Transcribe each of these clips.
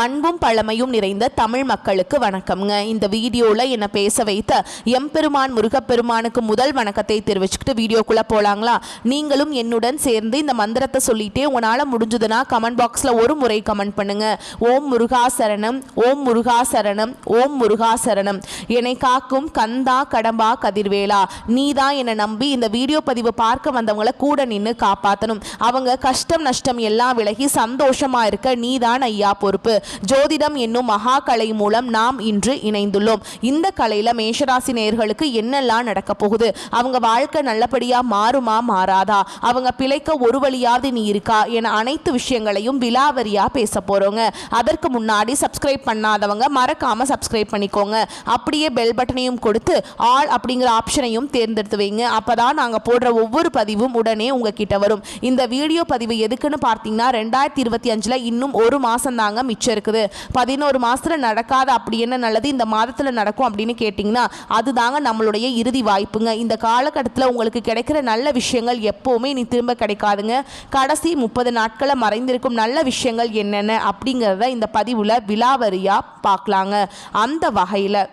அன்பும் பழமையும் நிறைந்த தமிழ் மக்களுக்கு வணக்கம்ங்க. இந்த வீடியோவில் என்னை பேச வைத்த எம்பெருமான் முருகப்பெருமானுக்கு முதல் வணக்கத்தை தெரிவிச்சுக்கிட்டு வீடியோக்குள்ளே போகலாங்களா? நீங்களும் என்னுடன் சேர்ந்து இந்த மந்திரத்தை சொல்லிட்டே உங்களால் முடிஞ்சதுன்னா கமெண்ட் பாக்ஸில் ஒரு முறை கமெண்ட் பண்ணுங்க. ஓம் முருகா சரணம், ஓம் முருகா சரணம், ஓம் முருகா சரணம். என்னை காக்கும் கந்தா கடம்பா கதிர்வேலா, நீ தான் என்னை நம்பி இந்த வீடியோ பதிவு பார்க்க வந்தவங்களை கூட நின்று காப்பாற்றணும். அவங்க கஷ்டம் நஷ்டம் எல்லாம் விலகி சந்தோஷமா இருக்க நீ தான் ஐயா பொறுப்பு. ஜோதிடம் என்னும் மகா கலை மூலம் நாம் இன்று இணைந்துள்ளோம். இந்த கலையில மேஷராசி நேயர்களுக்கு என்னெல்லாம் நடக்க போகுது, அவங்க வாழ்க்கை நல்லபடியா மாறுமா மாறாதா, அவங்க பிழைக்க ஒரு வழியாவது நீ இருக்கா என அனைத்து விஷயங்களையும் விலாவரியா பேச போறோங்க. அதற்கு முன்னாடி சப்ஸ்கிரைப் பண்ணாதவங்க மறக்காம சப்ஸ்கிரைப் பண்ணிக்கோங்க. அப்படியே பெல் பட்டனையும் கொடுத்து ஆல் அப்படிங்கிற ஆப்ஷனையும் தேர்ந்தெடுத்து வைங்க. அப்பதான் நாங்க போடுற ஒவ்வொரு பதிவும் உடனே உங்ககிட்ட வரும். இந்த வீடியோ பதிவு எதுக்குன்னு பார்த்தீங்கன்னா 2025 இன்னும் ஒரு மாசம் தாங்க மிச்சம் இருக்குது. 11 மாசத்துல நடக்காத அப்படி என்ன நல்லது இந்த மாதத்துல நடக்கும் அப்படின்னு கேட்டிங்கன்னா அதுதாங்க நம்மளுடைய இறுதி வாய்ப்புங்க. இந்த காலகட்டத்தில் உங்களுக்கு கிடைக்கிற நல்ல விஷயங்கள் எப்போவுமே நீ திரும்ப கிடைக்காதுங்க. கடைசி 30 நாட்களை மறைந்திருக்கும் நல்ல விஷயங்கள் என்னென்ன அப்படிங்கிறத இந்த பதிவில் விலாவரியா பார்க்கலாங்க. அந்த வகையில்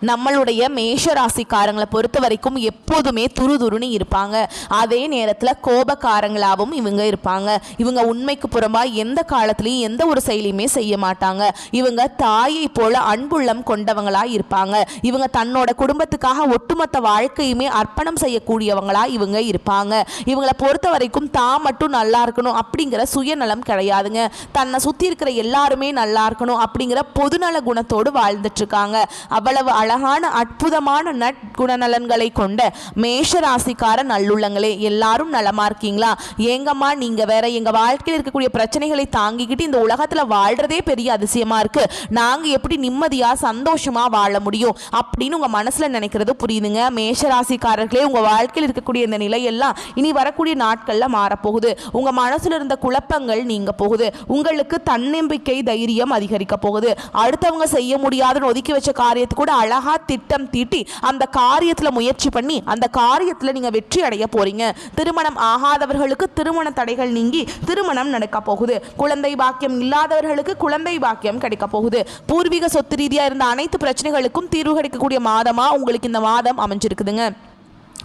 நம்மளுடைய மேஷ ராசிக்காரங்களை பொறுத்த வரைக்கும் எப்போதுமே துருதுருன்னு இருப்பாங்க. அதே நேரத்தில் கோபக்காரங்களாகவும் இவங்க இருப்பாங்க. இவங்க உண்மைக்கு புறம்பா எந்த காலத்துலையும் எந்த ஒரு செயலையுமே செய்ய மாட்டாங்க. இவங்க தாயை போல அன்புள்ளம் கொண்டவங்களா இருப்பாங்க. இவங்க தன்னோட குடும்பத்துக்காக ஒட்டுமொத்த வாழ்க்கையுமே அர்ப்பணம் செய்யக்கூடியவங்களா இவங்க இருப்பாங்க. இவங்களை பொறுத்த வரைக்கும் தான் மட்டும் நல்லா இருக்கணும் அப்படிங்கிற சுயநலம் கிடையாதுங்க. தன்னை சுற்றி இருக்கிற எல்லாருமே நல்லா இருக்கணும் அப்படிங்கிற பொதுநல குணத்தோடு வாழ்ந்துட்டு இருக்காங்க. அவ்வளவு அழகான அற்புதமான நற்குணநலன்களை கொண்ட மேஷராசிக்கார நல்லுள்ளங்களே, எல்லாரும் நலமா இருக்கீங்களா? ஏங்கம்மா நீங்க வேற, எங்க வாழ்க்கையில் இருக்கக்கூடிய பிரச்சனைகளை தாங்கிக்கிட்டு இந்த உலகத்துல வாழ்றதே பெரிய அதிசயமா இருக்கு, நாங்க எப்படி நிம்மதியா சந்தோஷமா வாழ முடியும் அப்படின்னு உங்க மனசுல நினைக்கிறது புரியுதுங்க. மேஷராசிக்காரர்களே, உங்க வாழ்க்கையில் இருக்கக்கூடிய இந்த நிலையெல்லாம் இனி வரக்கூடிய நாட்கள்ல மாறப்போகுது. உங்க மனசுல இருந்த குழப்பங்கள் நீங்க போகுது. உங்களுக்கு தன்னம்பிக்கை தைரியம் அதிகரிக்க போகுது. அடுத்தவங்க செய்ய முடியாதுன்னு ஒதுக்கி வச்ச காரியத்தை கூட அழகா திட்டம் தீட்டி அந்த காரியத்துல முயற்சி பண்ணி அந்த காரியத்துல நீங்க வெற்றி அடைய போறீங்க. திருமணம் ஆகாதவர்களுக்கு திருமண தடைகள் நீங்கி திருமணம் நடக்க போகுது. குழந்தை பாக்கியம் இல்லாதவர்களுக்கு குழந்தை பாக்கியம் கிடைக்க போகுது. பூர்வீக சொத்து ரீதியா இருந்த அனைத்து பிரச்சனைகளுக்கும் தீர்வு கிடைக்கக்கூடிய மாதமா உங்களுக்கு இந்த மாதம் அமைஞ்சிருக்குதுங்க.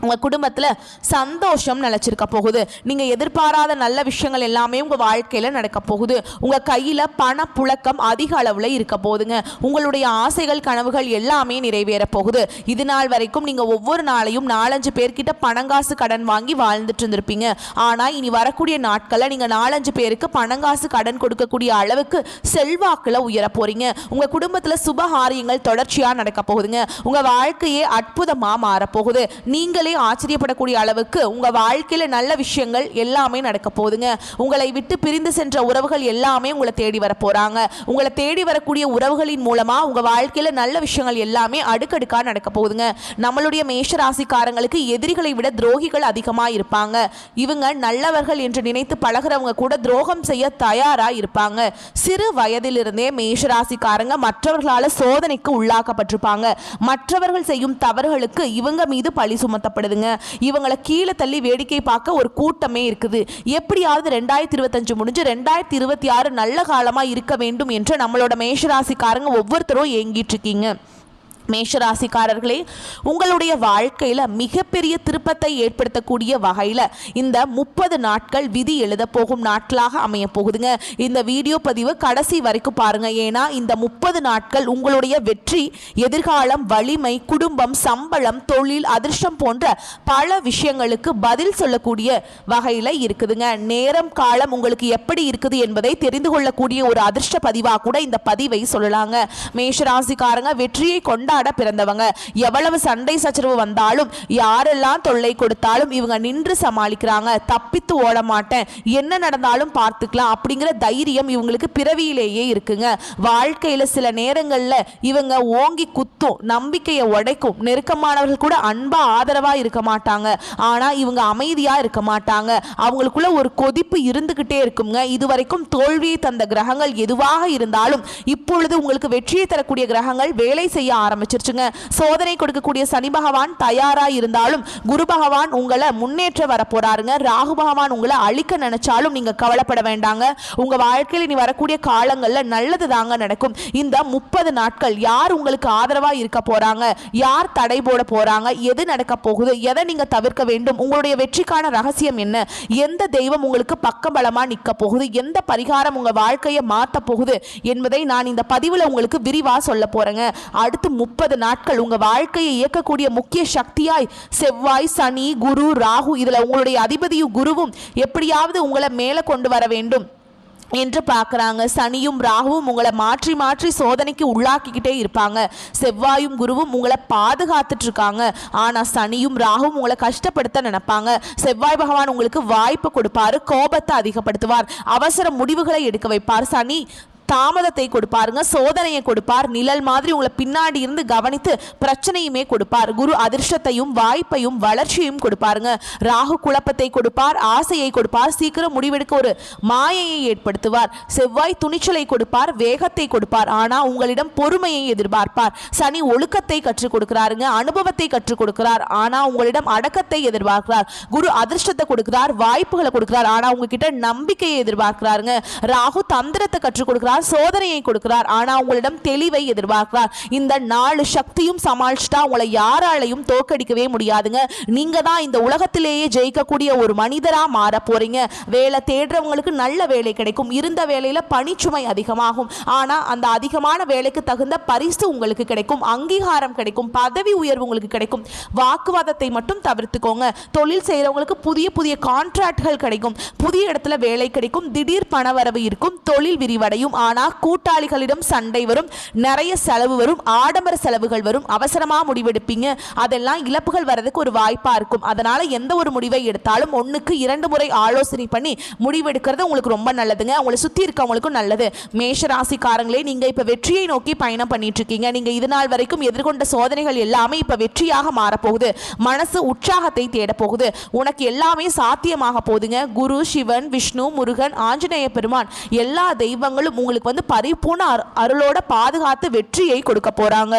உங்கள் குடும்பத்தில் சந்தோஷம் நிலச்சிருக்க போகுது. நீங்கள் எதிர்பாராத நல்ல விஷயங்கள் எல்லாமே உங்கள் வாழ்க்கையில் நடக்க போகுது. உங்கள் கையில் பணப்புழக்கம் அதிக அளவில் இருக்க போகுதுங்க. உங்களுடைய ஆசைகள் கனவுகள் எல்லாமே நிறைவேற போகுது. இது நாள் வரைக்கும் நீங்கள் ஒவ்வொரு நாளையும் 4-5 பேர்கிட்ட பணங்காசு கடன் வாங்கி வாழ்ந்துட்டு இருந்திருப்பீங்க. ஆனால் இனி வரக்கூடிய நாட்களில் நீங்கள் 4-5 பேருக்கு பணங்காசு கடன் கொடுக்கக்கூடிய அளவுக்கு செல்வாக்கில் உயர போறீங்க. உங்கள் குடும்பத்தில் சுபகாரியங்கள் தொடர்ச்சியாக நடக்க போகுதுங்க. உங்கள் வாழ்க்கையே அற்புதமாக மாறப்போகுது. நீங்கள் ஆச்சரியப்படக்கூடிய அளவுக்கு உங்க வாழ்க்கையில நல்ல விஷயங்கள் எல்லாமே நடக்க போகுதுங்க. உங்களை விட்டு பிரிந்து சென்ற உறவுகள் எல்லாமே உங்களை தேடி வர போறாங்க. உங்களை தேடி வரக்கூடிய உறவுகளின் மூலமா உங்க வாழ்க்கையில நல்ல விஷயங்கள் எல்லாமே அடுக்கடுக்கா நடக்க போகுதுங்க. நம்மளுடைய மேஷ ராசிக்காரங்களுக்கு எதிரிகளை விட துரோகிகள் அதிகமா இருப்பாங்க. இவங்க நல்லவர்கள் என்று நினைத்து பழகிறவங்க கூட துரோகம் செய்ய தயாரா இருப்பாங்க. சிறு வயதிலிருந்தே மேஷ ராசிக்காரங்க மற்றவர்களால சோதனைக்கு உள்ளாக்கப்பட்டிருப்பாங்க. மற்றவர்கள் செய்யும் தவறுகளுக்கு இவங்க மீது பழி சுமத்த இவங்களை கீழே தள்ளி வேடிக்கை பார்க்க ஒரு கூட்டமே இருக்குது. எப்படியாவது 2025 முடிஞ்சு 2026 நல்ல காலமா இருக்க வேண்டும் என்று நம்மளோட மேஷராசிக்காரங்க ஒவ்வொருத்தரும் ஏங்கிட்டு இருக்கீங்க. மேஷராசிக்காரர்களே, உங்களுடைய வாழ்க்கையில் மிகப்பெரிய திருப்பத்தை ஏற்படுத்தக்கூடிய வகையில் இந்த 30 நாட்கள் விதி எழுத போகும் நாட்களாக அமைய போகுதுங்க. இந்த வீடியோ பதிவு கடைசி வரைக்கும் பாருங்க. ஏன்னா இந்த 30 நாட்கள் உங்களுடைய வெற்றி, எதிர்காலம், வலிமை, குடும்பம், சம்பளம், தொழில், அதிர்ஷ்டம் போன்ற பல விஷயங்களுக்கு பதில் சொல்லக்கூடிய வகையில் இருக்குதுங்க. நேரம் காலம் உங்களுக்கு எப்படி இருக்குது என்பதை தெரிந்து கொள்ளக்கூடிய ஒரு அதிர்ஷ்ட பதிவாக கூட இந்த பதிவை சொல்லலாங்க. மேஷராசிக்காரங்க வெற்றியை கொண்ட பிறந்தவங்க. எவ்வளவு சண்டை சச்சரவு வந்தாலும் யாரெல்லாம் தொல்லை கொடுத்தாலும் இவங்க நின்று சமாளிக்கிறாங்க. தப்பித்து ஓட மாட்டேன், என்ன நடந்தாலும் பார்த்துக்கலாம் அப்படிங்கிற தைரியம் இவங்களுக்கு பிறவியிலேயே இருக்குங்க. வாழ்க்கையில சில நேரங்கள்ல இவங்க ஓங்கி குத்தும், நம்பிக்கையை உடைக்கும். நெருக்கமானவர்கள் கூட அன்பா ஆதரவா இருக்க மாட்டாங்க. ஆனா இவங்க அமைதியா இருக்க மாட்டாங்க. அவங்களுக்குள்ள ஒரு கொதிப்பு இருந்துகிட்டே இருக்குங்க. இதுவரைக்கும் தோல்வியை தந்த கிரகங்கள் எதுவாக இருந்தாலும் இப்பொழுது உங்களுக்கு வெற்றியை தரக்கூடிய கிரகங்கள் வேலை செய்ய ஆரம்பிச்சு ஆரம்பிச்சிருச்சுங்க. சோதனை கொடுக்கக்கூடிய சனி பகவான் தயாரா இருந்தாலும் குரு பகவான் உங்களை முன்னேற்ற வர போறாருங்க. ராகு பகவான் உங்களை அழிக்க நினைச்சாலும் நீங்க கவலைப்பட வேண்டாங்க. உங்க வாழ்க்கையில் இனி வரக்கூடிய காலங்கள்ல நல்லது தாங்க நடக்கும். இந்த 30 நாட்கள் யார் உங்களுக்கு ஆதரவா இருக்க போறாங்க, யார் தடை போட போறாங்க, எது நடக்க போகுது, எதை நீங்க தவிர்க்க வேண்டும், உங்களுடைய வெற்றிக்கான ரகசியம் என்ன, எந்த தெய்வம் உங்களுக்கு பக்கபலமா நிற்க போகுது, எந்த பரிகாரம் உங்க வாழ்க்கையை மாற்ற போகுது என்பதை நான் இந்த பதிவில் உங்களுக்கு விரிவா சொல்ல போறேங்க. அடுத்து 30 நாட்கள் உங்க வாழ்க்கையை இயக்கக்கூடிய முக்கிய சக்தியாய் செவ்வாய், சனி, குரு, ராகு, இதுல உங்களுடைய அதிபதியும் குருவும் எப்படியாவது உங்களை மேலே கொண்டு வர வேண்டும் என்று பார்க்குறாங்க. சனியும் ராகுவும் உங்களை மாற்றி மாற்றி சோதனைக்கு உள்ளாக்கிக்கிட்டே இருப்பாங்க. செவ்வாயும் குருவும் உங்களை பாதுகாத்துட்டு இருக்காங்க. ஆனால் சனியும் ராகுவும் உங்களை கஷ்டப்படுத்த நினைப்பாங்க. செவ்வாய் பகவான் உங்களுக்கு வாய்ப்பு கொடுப்பாரு, கோபத்தை அதிகப்படுத்துவார், அவசர முடிவுகளை எடுக்க வைப்பார். சனி தாமதத்தை கொடுப்பாருங்க, சோதனையை கொடுப்பார், நிழல் மாதிரி உங்களை பின்னாடி இருந்து கவனித்து பிரச்சனையுமே கொடுப்பார். குரு அதிர்ஷ்டத்தையும் வாய்ப்பையும் வளர்ச்சியையும் கொடுப்பாருங்க. ராகு குழப்பத்தை கொடுப்பார், ஆசையை கொடுப்பார், சீக்கிரம் முடிவெடுக்க ஒரு மாயையை ஏற்படுத்துவார். செவ்வாய் துணிச்சலை கொடுப்பார், வேகத்தை கொடுப்பார், ஆனால் உங்களிடம் பொறுமையை எதிர்பார்ப்பார். சனி ஒழுக்கத்தை கற்றுக் கொடுக்கிறாருங்க, அனுபவத்தை கற்றுக் கொடுக்கிறார், ஆனால் உங்களிடம் அடக்கத்தை எதிர்பார்க்கிறார். குரு அதிர்ஷ்டத்தை கொடுக்கிறார், வாய்ப்புகளை கொடுக்கிறார், ஆனால் உங்ககிட்ட நம்பிக்கையை எதிர்பார்க்கிறாருங்க. ராகு தந்திரத்தை கற்றுக் கொடுக்கிறார், சோதனையை கொடுக்கிறார், ஆனா உங்களிடம் தெளிவை எதிர்பார்க்கிறார். இந்த 4 சக்தியும் சமாளிச்சுட்டா உங்களை யாராலையும் தோக்கடிக்கவே முடியாதுங்க. நீங்க தான் இந்த உலகத்திலேயே ஜெயிக்கக்கூடிய ஒரு மனிதரா மாற போறீங்க. வேலை தேடுறவங்களுக்கு நல்ல வேலை கிடைக்கும். இருந்த வேலையில பணிச்சுமை அதிகமாகும், ஆனா அந்த அதிகமான வேலைக்கு தகுந்த பரிசு உங்களுக்கு கிடைக்கும், அங்கீகாரம் கிடைக்கும், பதவி உயர்வு உங்களுக்கு கிடைக்கும். வாக்குவாதத்தை மட்டும் தவிர்த்துக்கோங்க. தொழில் செய்யறவங்களுக்கு புதிய புதிய கான்ட்ராக்ட்கள் கிடைக்கும், புதிய இடத்துல வேலை கிடைக்கும், திடீர் பணவரவு இருக்கும், தொழில் விரிவடையும். ஆனால் கூட்டாளிகளிடம் சண்டை வரும், நிறைய செலவு வரும், ஆடம்பர செலவுகள் வரும், அவசரமாக முடிவெடுப்பீங்க. அதெல்லாம் இழப்புகள் வர்றதுக்கு ஒரு வாய்ப்பாக இருக்கும். அதனால் எந்த ஒரு முடிவை எடுத்தாலும் 1க்கு 2 முறை ஆலோசனை பண்ணி முடிவெடுக்கிறது உங்களுக்கு ரொம்ப நல்லதுங்க. உங்களை சுற்றி இருக்கவங்களுக்கும் நல்லது. மேஷ ராசிக்காரங்களே, நீங்கள் இப்போ வெற்றியை நோக்கி பயணம் பண்ணிட்டு இருக்கீங்க. நீங்கள் இது நாள் வரைக்கும் எதிர்கொண்ட சோதனைகள் எல்லாமே இப்போ வெற்றியாக மாறப்போகுது. மனசு உற்சாகத்தை தேட போகுது. உனக்கு எல்லாமே சாத்தியமாக போகுதுங்க. குரு, சிவன், விஷ்ணு, முருகன், ஆஞ்சநேய பெருமான் எல்லா தெய்வங்களும் உங்களுக்கு பரிபூர்ண அருளோட பாதுகாத்து வெற்றியை கொடுக்க போறாங்க.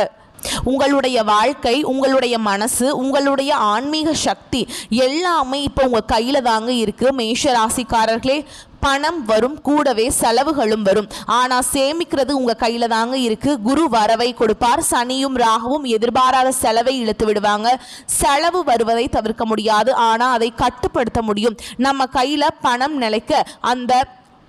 உங்களுடைய வாழ்க்கை, உங்களுடைய மனசு, உங்களுடைய ஆன்மீக சக்தி எல்லாமே இப்போ உங்க கையில தாங்க இருக்கு. மேஷ ராசிக்காரர்களே, பணம் வரும், கூடவே செலவுகளும் வரும், ஆனா சேமிக்கிறது உங்க கையில தாங்க இருக்கு. குரு வரவை கொடுப்பார், சனியும் ராகுவும் எதிர்பாராத செலவை இழுத்து விடுவாங்க. செலவு வருவதை தவிர்க்க முடியாது, ஆனா அதை கட்டுப்படுத்த முடியும். நம்ம கையில பணம் நிலைக்க அந்த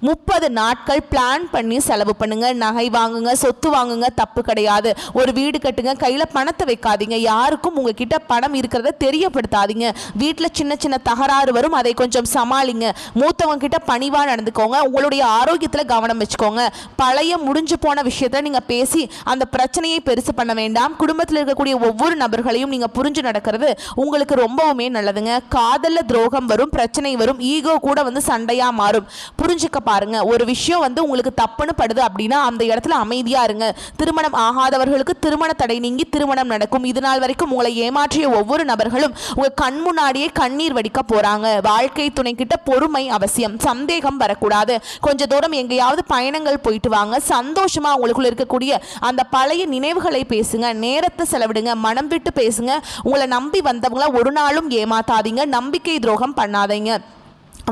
30 நாட்கள் பிளான் பண்ணி செலவு பண்ணுங்க. நகை வாங்குங்க, சொத்து வாங்குங்க, தப்பு கிடையாது. ஒரு வீடு கட்டுங்க, கையில் பணத்தை வைக்காதீங்க. யாருக்கும் உங்ககிட்ட பணம் இருக்கிறத தெரியப்படுத்தாதீங்க. வீட்டில் சின்ன சின்ன தகராறு வரும், அதை கொஞ்சம் சமாளிங்க. மூத்தவங்க கிட்ட பணிவாக நடந்துக்கோங்க. உங்களுடைய ஆரோக்கியத்தில் கவனம் வச்சுக்கோங்க. பழைய முடிஞ்சு போன விஷயத்த நீங்கள் பேசி அந்த பிரச்சனையை பெருசு பண்ண வேண்டாம். குடும்பத்தில் இருக்கக்கூடிய ஒவ்வொரு நபர்களையும் நீங்கள் புரிஞ்சு நடக்கிறது உங்களுக்கு ரொம்பவுமே நல்லதுங்க. காதலில் துரோகம் வரும், பிரச்சனை வரும், ஈகோ கூட சண்டையாக மாறும். புரிஞ்சுக்க பாருங்க. ஒரு விஷயம் உங்களுக்கு தப்புன்னு படுது அப்படின்னா அந்த இடத்துல அமைதியா இருங்க. திருமணம் ஆகாதவர்களுக்கு திருமண தடை நீங்கி திருமணம் நடக்கும். இது நாள் வரைக்கும் உங்களை ஏமாற்றிய ஒவ்வொரு நபர்களும் உங்க கண் முன்னாடியே கண்ணீர் வடிக்க போறாங்க. வாழ்க்கை துணை கிட்ட பொறுமை அவசியம், சந்தேகம் வரக்கூடாது. கொஞ்ச தூரம் எங்கேயாவது பயணங்கள் போயிட்டு வாங்க. சந்தோஷமா உங்களுக்குள்ள இருக்கக்கூடிய அந்த பழைய நினைவுகளை பேசுங்க. நேரத்தை செலவிடுங்க, மனம் விட்டு பேசுங்க. உங்களை நம்பி வந்தவங்கள ஒரு நாளும் ஏமாத்தாதீங்க. நம்பிக்கை துரோகம் பண்ணாதீங்க.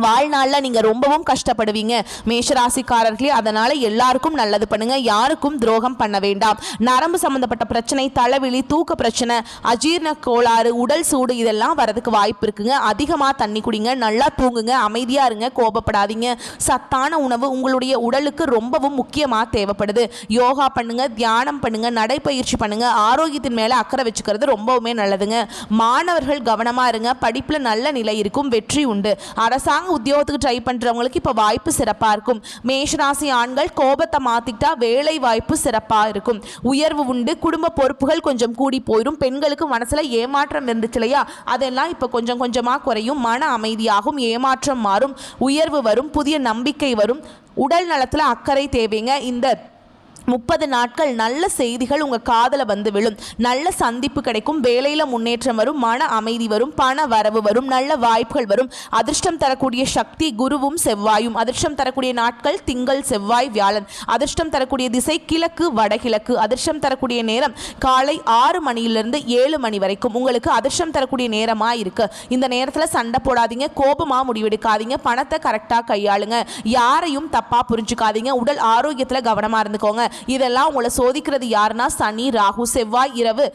வாழ்நாளில் நீங்கள் ரொம்பவும் கஷ்டப்படுவீங்க மேஷராசிக்காரர்களே. அதனால் எல்லாருக்கும் நல்லது பண்ணுங்க, யாருக்கும் துரோகம் பண்ண வேண்டாம். நரம்பு சம்மந்தப்பட்ட பிரச்சனை, தலைவலி, தூக்க பிரச்சனை, அஜீரண கோளாறு, உடல் சூடு இதெல்லாம் வரதுக்கு வாய்ப்பு இருக்குங்க. அதிகமாக தண்ணி குடிங்க, நல்லா தூங்குங்க, அமைதியாக இருங்க, கோபப்படாதீங்க. சத்தான உணவு உங்களுடைய உடலுக்கு ரொம்பவும் முக்கியமாக தேவைப்படுது. யோகா பண்ணுங்க, தியானம் பண்ணுங்க, நடைப்பயிற்சி பண்ணுங்க. ஆரோக்கியத்தின் மேலே அக்கறை வச்சுக்கிறது ரொம்பவுமே நல்லதுங்க. மாணவர்கள் கவனமாக இருங்க, படிப்பில் நல்ல நிலை இருக்கும், வெற்றி உண்டு. அரசாங்க உத்தியோகத்துக்கு ட்ரை பண்றவங்களுக்கு இப்ப வாய்ப்பு சிறப்பா இருக்கும். மேஷராசி ஆண்கள் கோபத்தை மாத்திட்டா வேலை வாய்ப்பு சிறப்பா இருக்கும். உயர்வு உண்டு, குடும்ப பொறுப்புகள் கொஞ்சம் கூடி போயிடும். பெண்களுக்கு மனசுல ஏமாற்றம் இருந்துச்சு இல்லையா, அதெல்லாம் இப்ப கொஞ்சம் கொஞ்சமா குறையும். மன அமைதியாகும், ஏமாற்றம் மாறும், உயர்வு வரும், புதிய நம்பிக்கை வரும். உடல் நலத்துல அக்கறை தேவைங்க. இந்த 30 நாட்கள் நல்ல செய்திகள் உங்கள் காதில் வந்து விழும். நல்ல சந்திப்பு கிடைக்கும். வேலையில் முன்னேற்றம் வரும். மன அமைதி வரும். பண வரவு வரும். நல்ல வாய்ப்புகள் வரும். அதிர்ஷ்டம் தரக்கூடிய சக்தி குருவும் செவ்வாயும். அதிர்ஷ்டம் தரக்கூடிய நாட்கள் திங்கள் செவ்வாய் வியாழன். அதிர்ஷ்டம் தரக்கூடிய திசை கிழக்கு வடகிழக்கு. அதிர்ஷ்டம் தரக்கூடிய நேரம் காலை 6 மணியிலிருந்து 7 மணி வரைக்கும் உங்களுக்கு அதிர்ஷ்டம் தரக்கூடிய நேரமாக இருக்கு. இந்த நேரத்தில் சண்டை போடாதீங்க, கோபமாக முடிவெடுக்காதீங்க, பணத்தை கரெக்டாக கையாளுங்க, யாரையும் தப்பாக புரிஞ்சுக்காதீங்க, உடல் ஆரோக்கியத்தில் கவனமாக இருந்துக்கோங்க. இதெல்லாம் உங்களை சோதிக்கிறது யாருன்னா சனி ராகு. செவ்வாய் இரவு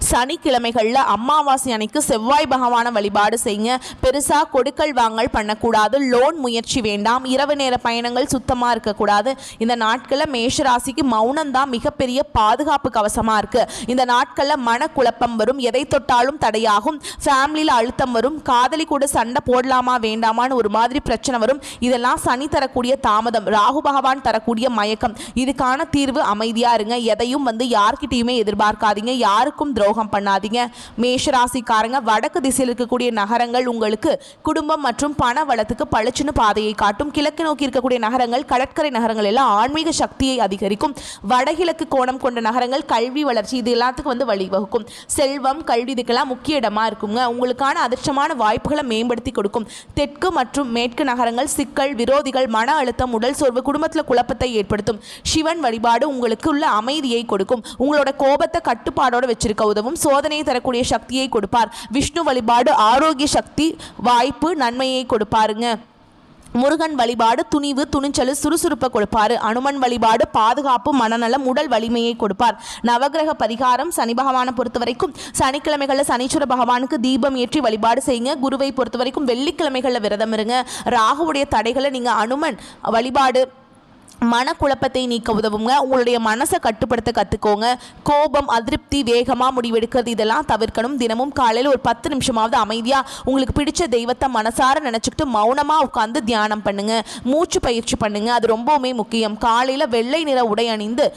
சனிக்கிழமைகளில் அமாவாசை அன்னைக்கு செவ்வாய் பகவானை வழிபாடு செய்யுங்க. பெருசாக கொடுக்கல் வாங்கல் பண்ணக்கூடாது. லோன் முயற்சி வேண்டாம். இரவு நேர பயணங்கள் சுத்தமாக இருக்கக்கூடாது. இந்த நாட்களில் மேஷராசிக்கு மௌனம் தான் மிகப்பெரிய பாதுகாப்பு கவசமாக இருக்குது. இந்த நாட்களில் மனக்குழப்பம் வரும். எதை தொட்டாலும் தடையாகும். ஃபேமிலியில் அழுத்தம் வரும். காதலி கூட சண்டை போடலாமா வேண்டாமான்னு ஒரு மாதிரி பிரச்சனை வரும். இதெல்லாம் சனி தரக்கூடிய தாமதம். ராகு பகவான் தரக்கூடிய மயக்கம். இதுக்கான தீர்வு அமைதியாக இருங்க. எதையும் யார்கிட்டையுமே எதிர்பார்க்காதீங்க. யாருக்கும் துரோகம் பண்ணாதீங்க. மேஷராசிக்காரங்க, வடக்கு திசையில் இருக்கக்கூடிய நகரங்கள் உங்களுக்கு குடும்பம் மற்றும் பண வளத்துக்கு பளிச்சுன்னு பாதையை காட்டும். கிழக்கு நோக்கி இருக்கக்கூடிய நகரங்கள், கடற்கரை நகரங்கள் எல்லாம் ஆன்மீக சக்தியை அதிகரிக்கும். வடகிழக்கு கோணம் கொண்ட நகரங்கள் கல்வி வளர்ச்சி இது எல்லாத்துக்கும் வழிவகுக்கும். செல்வம் கல்வி இதுக்கெல்லாம் முக்கிய இடமா இருக்குங்க. உங்களுக்கான அதிர்ஷ்டமான வாய்ப்புகளை மேம்படுத்தி கொடுக்கும். தெற்கு மற்றும் மேற்கு நகரங்கள் சிக்கல், விரோதிகள், மன அழுத்தம், உடல் சோர்வு, குடும்பத்தில் குழப்பத்தை ஏற்படுத்தும். சிவன் வழிபாடு உங்களுக்கு உள்ள அமைதியை கொடுக்கும். உங்களோட கோபத்தை கட்டுப்பாடோடு வச்சிருக்க உதவும். சோதனையை தரக்கூடிய சக்தியை கொடுப்பார். விஷ்ணு வழிபாடு ஆரோக்கிய சக்தி, வாய்ப்பு, நன்மையை கொடுப்பாருங்க. முருகன் வழிபாடு துணிவு, துணிச்சல், சுறுசுறுப்பை கொடுப்பாரு. அனுமன் வழிபாடு பாதுகாப்பு, மனநலம், உடல் வலிமையை கொடுப்பார். நவகிரக பரிகாரம் சனி பகவானை பொறுத்த வரைக்கும் சனிக்கிழமைகளில் சனீஸ்வர பகவானுக்கு தீபம் ஏற்றி வழிபாடு செய்யுங்க. குருவை பொறுத்த வரைக்கும் வெள்ளிக்கிழமைகளில் விரதம் இருங்க. ராகுவுடைய தடைகளை நீங்கள் அனுமன் வழிபாடு மனக்குழப்பத்தை நீக்க உதவுங்க. உங்களுடைய மனசை கட்டுப்படுத்த கற்றுக்கோங்க. கோபம், அதிருப்தி, வேகமாக முடிவெடுக்கிறது இதெல்லாம் தவிர்க்கணும். தினமும் காலையில் ஒரு 10 நிமிஷமாவது அமைதியாக உங்களுக்கு பிடிச்ச தெய்வத்தை மனசார நினச்சிக்கிட்டு மௌனமாக உட்காந்து தியானம் பண்ணுங்கள். மூச்சு பயிற்சி பண்ணுங்கள். அது ரொம்பவுமே முக்கியம். காலையில் வெள்ளை நிற உடை அணிந்து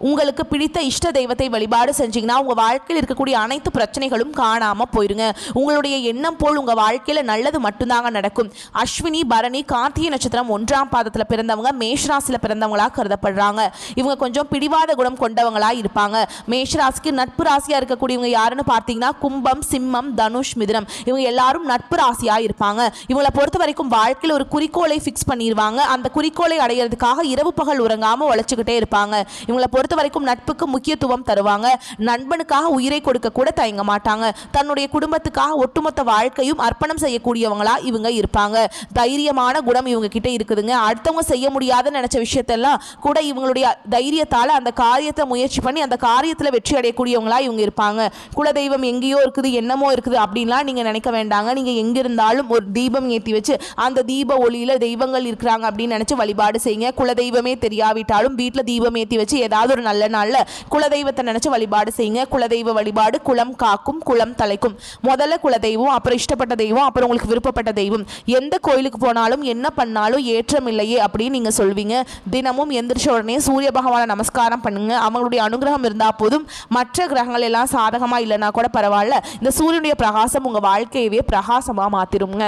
உங்களுக்கு பிடித்த இஷ்ட தெய்வத்தை வழிபாடு செஞ்சீங்கன்னா உங்கள் வாழ்க்கையில் இருக்கக்கூடிய அனைத்து பிரச்சனைகளும் காணாமல் போயிருங்க. உங்களுடைய எண்ணம் போல் உங்கள் வாழ்க்கையில் நல்லது மட்டும்தாங்க நடக்கும். அஸ்வினி, பரணி, கார்த்திகை நட்சத்திரம் 1ஆம் பாதத்தில் பிறந்தவங்க மேஷராசியில் பிறந்தவங்களாக கருதப்படுறாங்க. இவங்க கொஞ்சம் பிடிவாத குணம் கொண்டவங்களாக இருப்பாங்க. மேஷராசிக்கு நட்பு ராசியாக இருக்கக்கூடியவங்க யாருன்னு பார்த்தீங்கன்னா கும்பம், சிம்மம், தனுஷ், மிதுனம். இவங்க எல்லாரும் நட்பு ராசியாக இருப்பாங்க. இவங்களை பொறுத்த வரைக்கும் வாழ்க்கையில் ஒரு குறிக்கோளை ஃபிக்ஸ் பண்ணிடுவாங்க. அந்த குறிக்கோளை அடையிறதுக்காக இரவு பகல் உறங்காமல் உழைச்சிக்கிட்டே இருப்பாங்க. இவங்களை பொறுத்த வரைக்கும் நட்புக்கு முக்கியத்துவம் தருவாங்க. நண்பனுக்காக உயிரை கொடுக்க கூட தயங்க மாட்டாங்க. தன்னுடைய குடும்பத்துக்காக ஒட்டுமொத்த வாழ்க்கையும் அர்ப்பணம் செய்யக்கூடியவங்களா இவங்க இருப்பாங்க. தைரியமான குணம் இவங்க கிட்ட இருக்குதுங்க. அடுத்தவங்க செய்ய முடியாத நினைச்ச விஷயத்தெல்லாம் கூட இவங்களுடைய தைரியத்தால் அந்த காரியத்தை முயற்சி பண்ணி அந்த காரியத்தில் வெற்றி அடையக்கூடியவங்களா இவங்க இருப்பாங்க. குலதெய்வம் எங்கேயோ இருக்குது, என்னமோ இருக்குது அப்படின்லாம் நீங்க நினைக்க வேண்டாங்க. நீங்க எங்கிருந்தாலும் ஒரு தீபம் ஏற்றி வச்சு அந்த தீப ஒளியில தெய்வங்கள் இருக்கிறாங்க அப்படின்னு நினைச்சு வழிபாடு செய்யுங்க. குலதெய்வமே தெரியாவிட்டாலும் வீட்டில் தீபம் ஏற்றி வச்சு ஏதாவது ஒரு நல்ல நாள்ல குலதெய்வத்தை நினைச்சு வழிபாடு செய்யுங்க. குலதெய்வ வழிபாடு குலம் காக்கும், குலம் தலைக்கும். முதல்ல குலதெய்வம், அப்புறம் இஷ்டப்பட்ட தெய்வம், அப்புறம் உங்களுக்கு விருப்பப்பட்ட தெய்வம். எந்த கோயிலுக்கு போனாலும் என்ன பண்ணாலும் ஏற்றம் இல்லையே அப்படின்னு நீங்க சொல்வீங்க. தினமும் எந்திரிச்ச உடனே சூரிய பகவானை நமஸ்காரம் பண்ணுங்க. அவங்களுடைய அனுகிரகம் இருந்தா போதும். மற்ற கிரகங்கள் எல்லாம் சாதகமா இல்லைன்னா கூட பரவாயில்ல. இந்த சூரியனுடைய பிரகாசம் உங்க வாழ்க்கையவே பிரகாசமா மாத்திருங்க.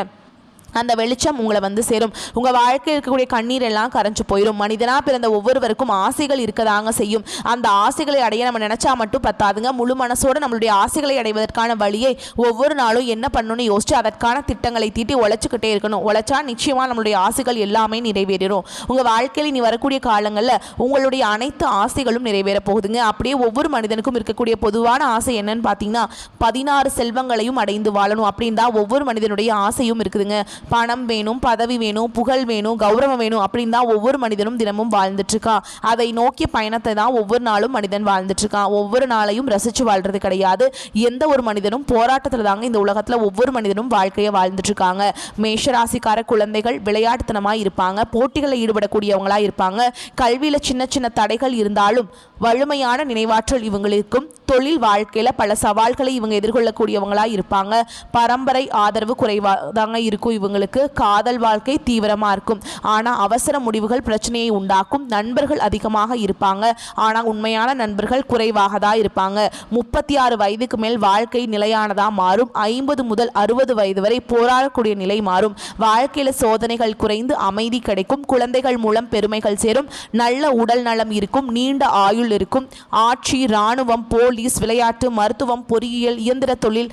அந்த வெளிச்சம் உங்களை சேரும். உங்கள் வாழ்க்கையில் இருக்கக்கூடிய கண்ணீர் எல்லாம் கரைஞ்சு போயிடும். மனிதனாக பிறந்த ஒவ்வொருவருக்கும் ஆசைகள் இருக்கதாங்க செய்யும். அந்த ஆசைகளை அடைய நம்ம நினச்சா மட்டும் பத்தாதுங்க. முழு மனசோடு நம்மளுடைய ஆசைகளை அடைவதற்கான வழியை ஒவ்வொரு நாளும் என்ன பண்ணணும்னு யோசிச்சு அதற்கான திட்டங்களை தீட்டி உழைச்சிக்கிட்டே இருக்கணும். உழைச்சா நிச்சயமாக நம்மளுடைய ஆசைகள் எல்லாமே நிறைவேறிடும். உங்கள் வாழ்க்கையில் நீ வரக்கூடிய காலங்களில் உங்களுடைய அனைத்து ஆசைகளும் நிறைவேற போகுதுங்க. அப்படியே ஒவ்வொரு மனிதனுக்கும் இருக்கக்கூடிய பொதுவான ஆசை என்னன்னு பார்த்தீங்கன்னா 16 செல்வங்களையும் அடைந்து வாழணும் அப்படின்னு தான் ஒவ்வொரு மனிதனுடைய ஆசையும் இருக்குதுங்க. பணம் வேணும், பதவி வேணும், புகழ் வேணும், கௌரவம் வேணும் அப்படின்னு தான் ஒவ்வொரு மனிதனும் தினமும் வாழ்ந்துட்டு இருக்கான். அதை நோக்கிய பயணத்தை தான் ஒவ்வொரு நாளும் மனிதன் வாழ்ந்துட்டு இருக்கான். ஒவ்வொரு நாளையும் ரசிச்சு வாழ்றது கிடையாது. எந்த ஒரு மனிதனும் போராட்டத்தில் தாங்க இந்த உலகத்தில் ஒவ்வொரு மனிதனும் வாழ்க்கையை வாழ்ந்துட்டு இருக்காங்க. மேஷராசிக்கார குழந்தைகள் விளையாட்டுத்தனமாக இருப்பாங்க. போட்டிகளில் ஈடுபடக்கூடியவங்களா இருப்பாங்க. கல்வியில் சின்ன சின்ன தடைகள் இருந்தாலும் வலிமையான நினைவாற்றல் இவங்களுக்கும், தொழில் வாழ்க்கையில் பல சவால்களை இவங்க எதிர்கொள்ளக்கூடியவங்களாக இருப்பாங்க. பரம்பரை ஆதரவு குறைவாக தாங்க இருக்கும் இவங்களுக்கு. காதல் வாழ்க்கை தீவிரமாக இருக்கும், ஆனால் அவசர முடிவுகள் பிரச்சனையை உண்டாக்கும். நண்பர்கள் அதிகமாக இருப்பாங்க, ஆனால் உண்மையான நண்பர்கள் குறைவாக தான் இருப்பாங்க. 36 வயதுக்கு மேல் வாழ்க்கை நிலையானதாக மாறும். 50 முதல் 60 வயது வரை போராடக்கூடிய நிலை மாறும். வாழ்க்கையில் சோதனைகள் குறைந்து அமைதி கிடைக்கும். குழந்தைகள் மூலம் பெருமைகள் சேரும். நல்ல உடல் நலம் இருக்கும். நீண்ட ஆயுள் இருக்கும். ஆட்சி, இராணுவம், போலீஸ், விளையாட்டு, மருத்துவம், பொறியியல், இயந்திர தொழில்,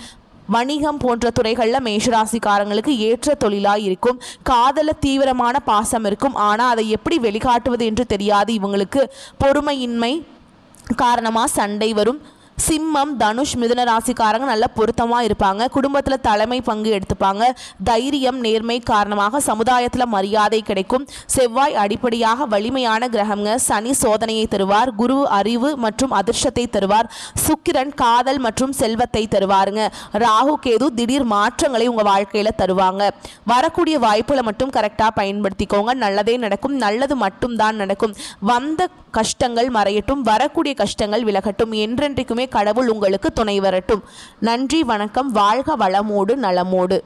வணிகம் போன்ற துறைகளில் மேஷராசிக்காரங்களுக்கு ஏற்ற தொழிலாக இருக்கும். காதல தீவிரமான பாசம் இருக்கும், ஆனால் அதை எப்படி வெளிக்காட்டுவது என்று தெரியாது இவங்களுக்கு. பொறுமையின்மை காரணமாக சண்டை வரும். சிம்மம், தனுஷ், மிதுன ராசிக்காரங்க நல்ல பொருத்தமாக இருப்பாங்க. குடும்பத்தில் தலைமை பங்கு எடுத்துப்பாங்க. தைரியம், நேர்மை காரணமாக சமுதாயத்தில் மரியாதை கிடைக்கும். செவ்வாய் அடிப்படையாக வலிமையான கிரகங்க. சனி சோதனையை தருவார். குரு அறிவு மற்றும் அதிர்ஷ்டத்தை தருவார். சுக்கிரன் காதல் மற்றும் செல்வத்தை தருவாருங்க. ராகு, கேது திடீர் மாற்றங்களை உங்கள் வாழ்க்கையில் தருவாங்க. வரக்கூடிய வாய்ப்புகளை மட்டும் கரெக்டாக பயன்படுத்திக்கோங்க. நல்லதே நடக்கும். நல்லது மட்டும்தான் நடக்கும். வந்த கஷ்டங்கள் மறையட்டும். வரக்கூடிய கஷ்டங்கள் விலகட்டும். என்றென்றைக்குமே கடவுள் உங்களுக்கு துணை வரட்டும். நன்றி, வணக்கம். வாழ்க வளமோடு நலமோடு.